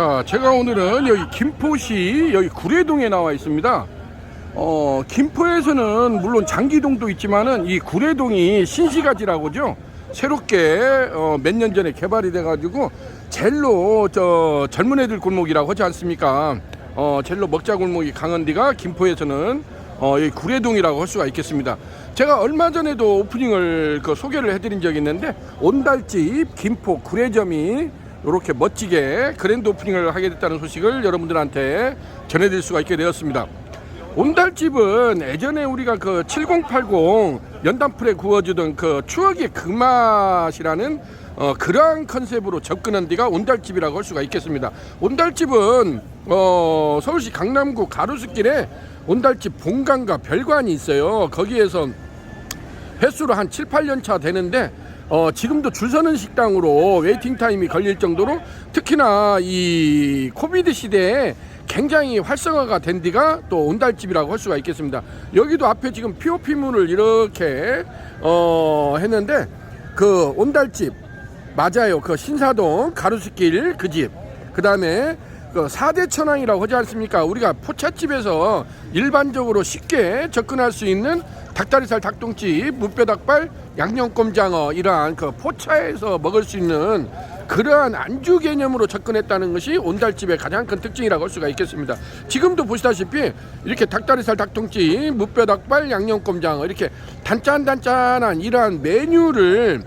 자, 제가 오늘은 여기 김포시 여기 구례동에 나와 있습니다. 김포에서는 물론 장기동도 있지만은 이 구례동이 신시가지라고죠. 새롭게 몇 년 전에 개발이 돼가지고 젤로 젊은 애들 골목이라고 하지 않습니까? 젤로 먹자 골목이 강한 데가 김포에서는 여기 구례동이라고 할 수가 있겠습니다. 제가 얼마 전에도 오프닝을 소개를 해드린 적이 있는데 온달집 김포 구례점이 이렇게 멋지게 그랜드 오프닝을 하게 됐다는 소식을 여러분들한테 전해드릴 수가 있게 되었습니다. 온달집은 예전에 우리가 7080 연단풀에 구워주던 추억의 그 맛이라는 그러한 컨셉으로 접근한 데가 온달집이라고 할 수가 있겠습니다. 온달집은 서울시 강남구 가로수길에 온달집 본관과 별관이 있어요. 거기에서 횟수로 한 7, 8년 차 되는데 지금도 줄 서는 식당으로 웨이팅 타임이 걸릴 정도로 특히나 이 코비드 시대에 굉장히 활성화가 된 데가 또 온달집이라고 할 수가 있겠습니다. 여기도 앞에 지금 POP문을 이렇게 했는데 그 온달집 맞아요. 신사동 가로수길 그 집, 그 다음에 4대 천왕이라고 하지 않습니까? 우리가 포차집에서 일반적으로 쉽게 접근할 수 있는 닭다리살, 닭똥집, 무뼈닭발, 양념꼼장어 이러한 포차에서 먹을 수 있는 그러한 안주 개념으로 접근했다는 것이 온달집의 가장 큰 특징이라고 할 수가 있겠습니다. 지금도 보시다시피 이렇게 닭다리살, 닭똥집, 무뼈닭발, 양념꼼장어 이렇게 단짠단짠한 이러한 메뉴를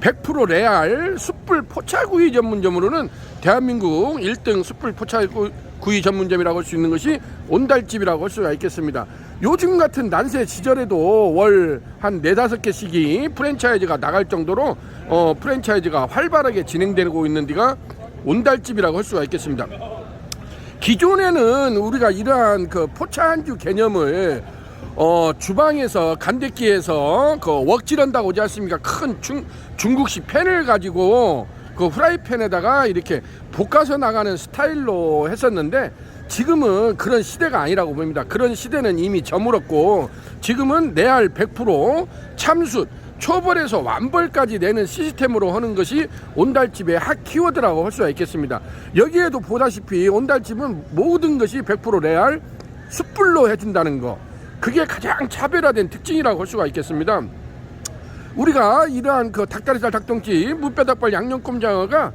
100% 레알 숯불 포차구이 전문점으로는 대한민국 1등 숯불 포차구이 전문점이라고 할 수 있는 것이 온달집이라고 할 수가 있겠습니다. 요즘 같은 난세 시절에도 월 한 4-5개씩이 프랜차이즈가 나갈 정도로 프랜차이즈가 활발하게 진행되고 있는 데가 온달집이라고 할 수가 있겠습니다. 기존에는 우리가 이러한 포차 안주 개념을 주방에서 간대기에서 웍질한다고 하지 않습니까? 큰 중국식 팬을 가지고 후라이팬에다가 이렇게 볶아서 나가는 스타일로 했었는데 지금은 그런 시대가 아니라고 봅니다. 그런 시대는 이미 저물었고 지금은 레알 100% 참숯 초벌에서 완벌까지 내는 시스템으로 하는 것이 온달집의 핫 키워드라고 할 수가 있겠습니다. 여기에도 보다시피 온달집은 모든 것이 100% 레알 숯불로 해준다는 거, 그게 가장 차별화된 특징이라고 할 수가 있겠습니다. 우리가 이러한 닭다리살, 닭똥집, 무뼈닭발, 양념꼼장어가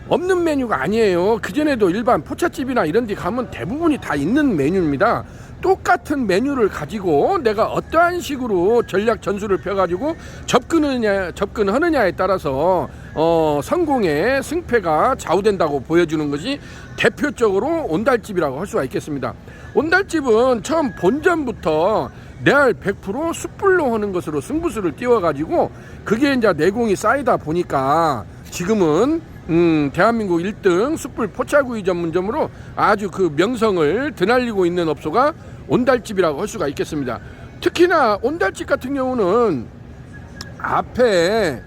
없는 메뉴가 아니에요. 그전에도 일반 포차집이나 이런 데 가면 대부분이 다 있는 메뉴입니다. 똑같은 메뉴를 가지고 내가 어떠한 식으로 전략 전술을 펴가지고 접근하느냐에 따라서 성공의 승패가 좌우된다고 보여주는 것이 대표적으로 온달집이라고 할 수가 있겠습니다. 온달집은 처음 본점부터 레알 100% 숯불로 하는 것으로 승부수를 띄워가지고 그게 이제 내공이 쌓이다 보니까 지금은 대한민국 1등 숯불 포차구이 전문점으로 아주 명성을 드날리고 있는 업소가 온달집이라고 할 수가 있겠습니다. 특히나 온달집 같은 경우는 앞에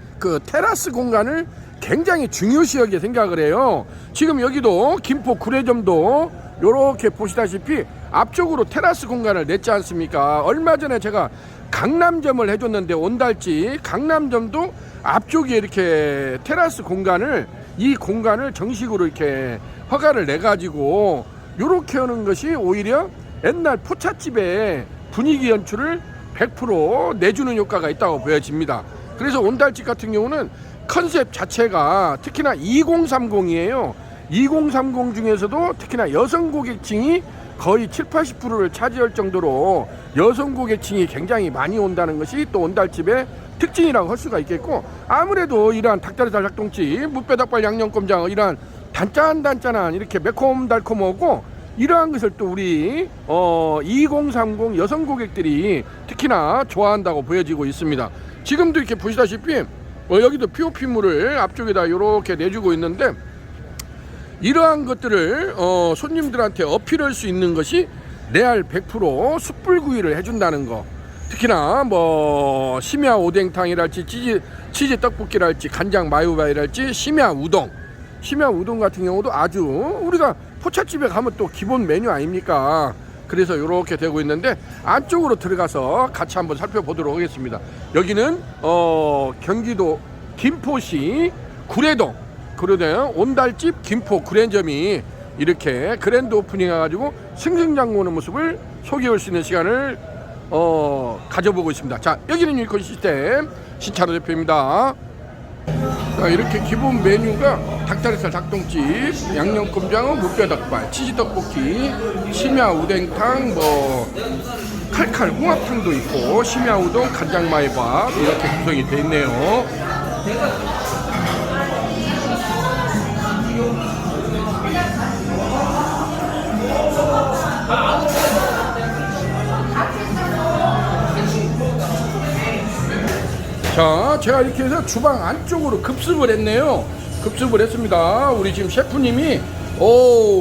테라스 공간을 굉장히 중요시하게 생각을 해요. 지금 여기도 김포 구례점도 이렇게 보시다시피 앞쪽으로 테라스 공간을 냈지 않습니까? 얼마 전에 제가 강남점을 해줬는데 온달집 강남점도 앞쪽에 이렇게 테라스 공간을 이 공간을 정식으로 이렇게 허가를 내가지고 이렇게 하는 것이 오히려 옛날 포차집의 분위기 연출을 100% 내주는 효과가 있다고 보여집니다. 그래서 온달집 같은 경우는 컨셉 자체가 특히나 2030이에요. 2030 중에서도 특히나 여성 고객층이 거의 70-80%를 차지할 정도로 여성 고객층이 굉장히 많이 온다는 것이 또 온달집의 특징이라고 할 수가 있겠고, 아무래도 이러한 닭다리살, 닭똥집, 무뼈닭발, 양념꼼장어 이러한 단짠단짠한 이렇게 매콤달콤하고 이러한 것을 또 우리 2030 여성 고객들이 특히나 좋아한다고 보여지고 있습니다. 지금도 이렇게 보시다시피 여기도 POP물을 앞쪽에다 이렇게 내주고 있는데 이러한 것들을 손님들한테 어필할 수 있는 것이 레알 100% 숯불구이를 해준다는 거. 특히나 심야 오뎅탕이랄지 치즈 떡볶이랄지 간장 마요바이랄지 심야 우동 같은 경우도 아주 우리가 포차집에 가면 또 기본 메뉴 아닙니까? 그래서 이렇게 되고 있는데 안쪽으로 들어가서 같이 한번 살펴보도록 하겠습니다. 여기는 경기도 김포시 구례동 그러네. 온달집 김포 구례점이 이렇게 그랜드 오프닝 해가지고 승승장구하는 모습을 소개할 수 있는 시간을 가져보고 있습니다. 자, 여기는 유니콘 시스템 신찬호 대표입니다. 자, 이렇게 기본 메뉴가 닭다리살 닭똥집, 양념곰장어, 무뼈닭발, 치즈떡볶이, 심야 우댕탕, 뭐 칼칼 홍합탕도 있고 심야 우동, 간장마요밥 이렇게 구성이 되어 있네요. 자, 제가 이렇게 해서 주방 안쪽으로 급습을 했네요. 급습을 했습니다. 우리 지금 셰프님이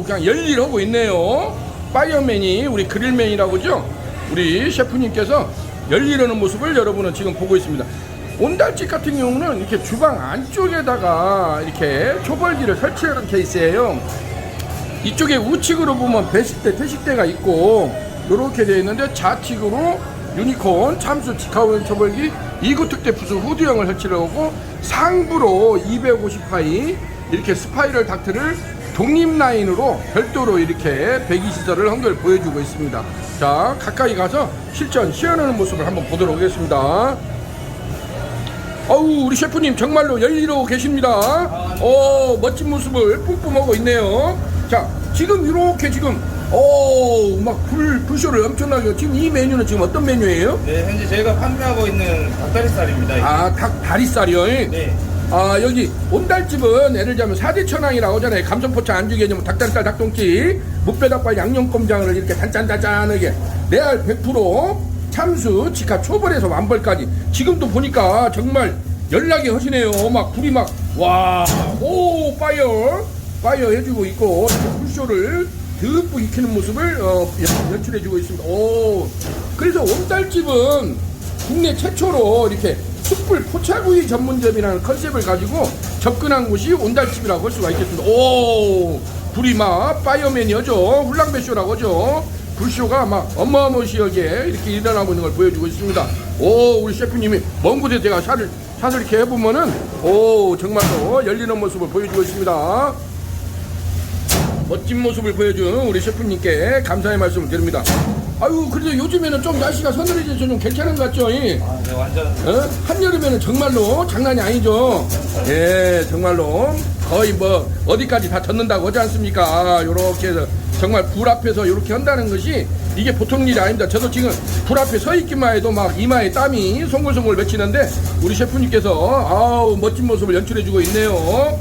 그냥 열일하고 있네요. 파이어맨이 우리 그릴맨이라고 그죠? 우리 셰프님께서 열일하는 모습을 여러분은 지금 보고 있습니다. 온달집 같은 경우는 이렇게 주방 안쪽에다가 이렇게 초벌기를 설치하는 케이스예요. 이쪽에 우측으로 보면 배식대, 퇴식대가 있고 이렇게 되어 있는데 좌측으로 유니콘 참수 직화원 초벌기 2구 특대 부수 후드형을 설치를 하고 상부로 250파이 이렇게 스파이럴 닥트를 독립 라인으로 별도로 이렇게 배기 시설을 한 걸 보여주고 있습니다. 자, 가까이 가서 실전 시연하는 모습을 한번 보도록 하겠습니다. 어우, 우리 셰프님 정말로 열일하고 계십니다. 멋진 모습을 뿜뿜하고 있네요. 자, 지금 이렇게 지금 막 불쇼를 엄청나게. 지금 이 메뉴는 지금 어떤 메뉴예요? 네, 현재 저희가 판매하고 있는 닭다리살입니다. 이게. 아, 닭다리살이요? 네. 아, 여기 온달집은 예를 들자면 사대천왕이라고 하잖아요. 감성포차 안주개념 닭다리살 닭똥집 무뼈닭발 양념곰장을 이렇게 단짠단짠하게 레알 100% 참수 직화 초벌에서 완벌까지 지금도 보니까 정말 연락이 하시네요. 막 불이 막 파이어 해주고 있고 불쇼를 듬뿍 익히는 모습을 연출해주고 있습니다. 그래서 온달집은 국내 최초로 이렇게 숯불 포차구이 전문점이라는 컨셉을 가지고 접근한 곳이 온달집이라고 할 수가 있겠습니다. 불이 막 파이어맨이죠. 훌랑배쇼라고 하죠. 불쇼가 막 어마어마시하게 이렇게 일어나고 있는 걸 보여주고 있습니다. 우리 셰프님이 먼 곳에 제가 샷을 이렇게 해보면은 정말로 열리는 모습을 보여주고 있습니다. 멋진 모습을 보여준 우리 셰프님께 감사의 말씀을 드립니다. 아유, 그래도 요즘에는 좀 날씨가 서늘해져서 좀 괜찮은 것 같죠? 네, 완전. 한여름에는 정말로 장난이 아니죠? 예, 정말로. 거의 뭐, 어디까지 다 젖는다고 하지 않습니까? 요렇게 해서, 정말 불 앞에서 요렇게 한다는 것이, 이게 보통 일이 아닙니다. 저도 지금 불 앞에 서 있기만 해도 막 이마에 땀이 송골송골 맺히는데, 우리 셰프님께서, 멋진 모습을 연출해주고 있네요.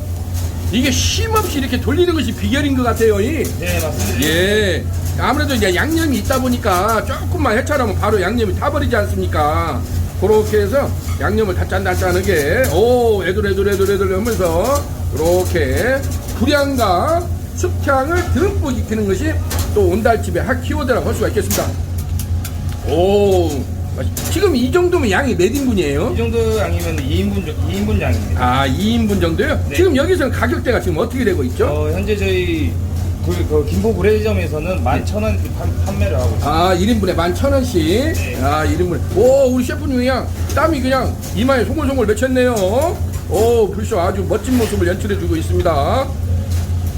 이게 쉼없이 이렇게 돌리는 것이 비결인 것 같아요. 네, 맞습니다. 예. 아무래도 이제 양념이 있다 보니까 조금만 해차라면 바로 양념이 타버리지 않습니까? 그렇게 해서 양념을 단짠단짠하게, 애들애들 하면서, 이렇게 불향과 숯향을 듬뿍 익히는 것이 또 온달집의 핫 키워드라고 할 수가 있겠습니다. 지금 이 정도면 양이 몇 인분이에요? 이 정도 양이면 2인분 양입니다. 아, 2인분 정도요? 네. 지금 여기서는 가격대가 지금 어떻게 되고 있죠? 현재 저희 김포 구례점에서는 11,000원 판매를 하고 있습니다. 아, 1인분에 11,000원씩. 네. 아, 1인분에. 우리 셰프님 그냥 땀이 그냥 이마에 송골송골 맺혔네요. 불쇼 아주 멋진 모습을 연출해주고 있습니다.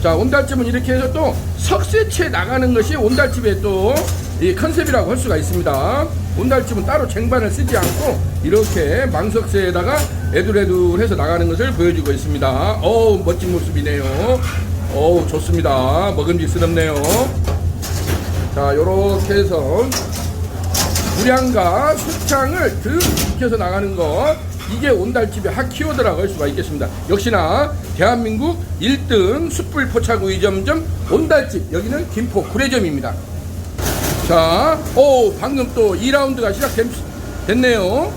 자, 온달집은 이렇게 해서 또 석쇠채 나가는 것이 온달집의 또 이 컨셉이라고 할 수가 있습니다. 온달집은 따로 쟁반을 쓰지 않고 이렇게 망석쇠에다가 애들애들해서 나가는 것을 보여주고 있습니다. 멋진 모습이네요. 좋습니다. 먹음직스럽네요. 자, 요렇게 해서 불향과 숯향을 듬 익혀서 나가는 것, 이게 온달집의 핫 키워드라고 할 수가 있겠습니다. 역시나 대한민국 1등 숯불 포차구이 점점 온달집, 여기는 김포 구례점입니다. 자, 방금 또 2라운드가 시작됐네요.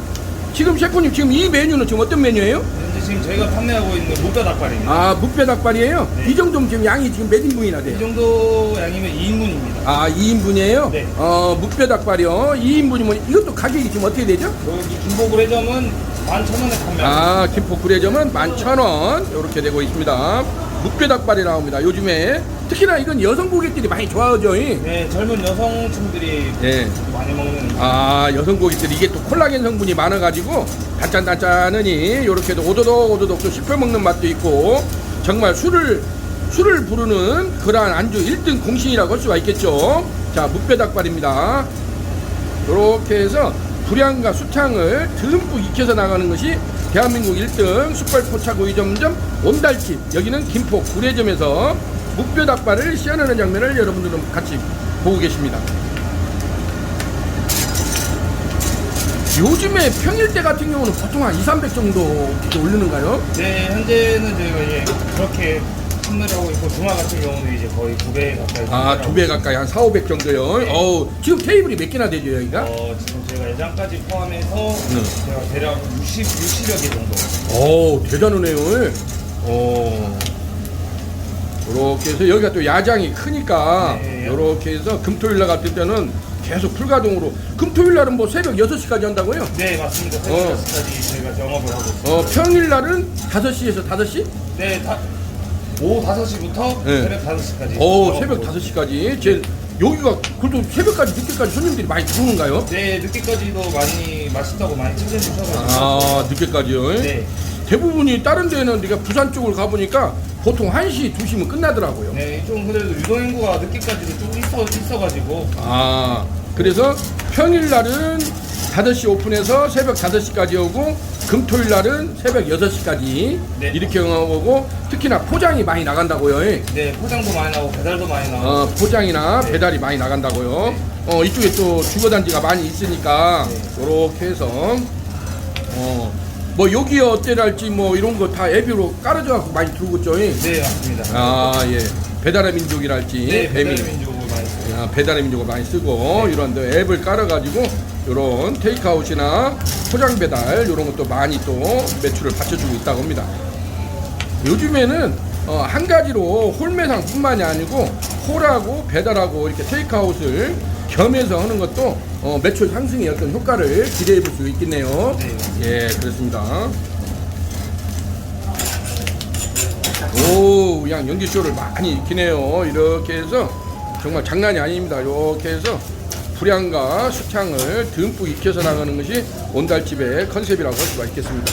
지금 셰프님, 지금 이 메뉴는 지금 어떤 메뉴예요? 현재 지금 저희가 판매하고 있는 무뼈닭발입니다. 아, 무뼈닭발이에요? 네. 이 정도면 지금 양이 지금 몇 인분이나 돼요? 이 정도 양이면 2인분입니다. 아, 2인분이에요? 네. 무뼈닭발이요. 2인분이면 이것도 가격이 지금 어떻게 되죠? 여기 김포 구례점은 11,000원에 판매합니다. 아, 김포 구례점은 11,000원 이렇게 되고 있습니다. 무뼈닭발이 나옵니다. 요즘에 특히나 이건 여성 고객들이 많이 좋아하죠. 네, 젊은 여성층들이 예. 많이 먹는. 아, 여성 고객들이 이게 또 콜라겐 성분이 많아가지고 단짠단짠하니 요렇게도 오도독 또 씹혀먹는 맛도 있고 정말 술을 부르는 그러한 안주 1등 공신이라고 할 수가 있겠죠. 자, 묵배닭발입니다. 이렇게 해서 불향과 수탕을 듬뿍 익혀서 나가는 것이 대한민국 1등 숯발포차구이 전문점 온달집, 여기는 김포 구례점에서 묵배닭발을 시연하는 장면을 여러분들은 같이 보고 계십니다. 요즘에 평일 때 같은 경우는 보통 한 200~300 정도 이렇게 올리는가요? 네, 현재는 저희가 이제 그렇게 판매를 하고 있고, 주말 같은 경우는 이제 거의 2배 가까이. 아, 2배 가까이 한 400~500 정도요. 네. 어우, 지금 테이블이 몇 개나 되죠, 여기가? 지금 저희가 예장까지 포함해서 제가 대략 60여 개 정도. 오, 대단하네요. 이렇게 해서 여기가 또 야장이 크니까 네. 이렇게 해서 금토일날 같은 때는 계속 풀가동으로. 금토일날은 뭐 새벽 6시까지 한다고요? 네, 맞습니다. 새벽 6시까지 저희가 영업을 하고 있습니다. 평일날은 5시에서 5시? 네, 오후 5시부터 네. 새벽 5시까지. 새벽 5시까지. 여기가 그래도 새벽까지 늦게까지 손님들이 많이 들어오는가요? 네, 늦게까지도 많이 맛있다고 많이 찾아주셔가지고. 아, 늦게까지요? 네. 대부분이 다른 데는 내가 부산 쪽을 가보니까 보통 1시, 2시면 끝나더라고요. 네, 좀 그래도 유동인구가 늦게까지도 좀 있어가지고. 아, 그래서 평일날은 5시 오픈해서 새벽 5시까지 오고, 금토일날은 새벽 6시까지 네. 이렇게 영업하고, 특히나 포장이 많이 나간다고요. 네, 포장도 많이 나오고 배달도 많이 나오고. 포장이나 네. 배달이 많이 나간다고요. 이쪽에 또 주거단지가 많이 있으니까 이렇게 해서 뭐 여기 어때랄지 뭐 이런 거 다 앱으로 깔아줘 갖고 많이 들고 있죠. 네, 맞습니다. 아, 예. 배달의 민족이랄지 네, 배민. 배달의 민족을 많이 써요. 배달의 민족을 많이 쓰고 이런 데 앱을 깔아가지고 이런 테이크아웃이나 포장 배달 이런 것도 많이 또 매출을 받쳐주고 있다고 합니다. 요즘에는 한 가지로 홀매상뿐만이 아니고 홀하고 배달하고 이렇게 테이크아웃을 겸해서 하는 것도 매출 상승의 어떤 효과를 기대해 볼 수 있겠네요. 네. 예, 그렇습니다. 오, 그냥 연기쇼를 많이 익히네요. 이렇게 해서 정말 장난이 아닙니다. 이렇게 해서 불향과 수창을 듬뿍 익혀서 나가는 것이 온달집의 컨셉이라고 할 수가 있겠습니다.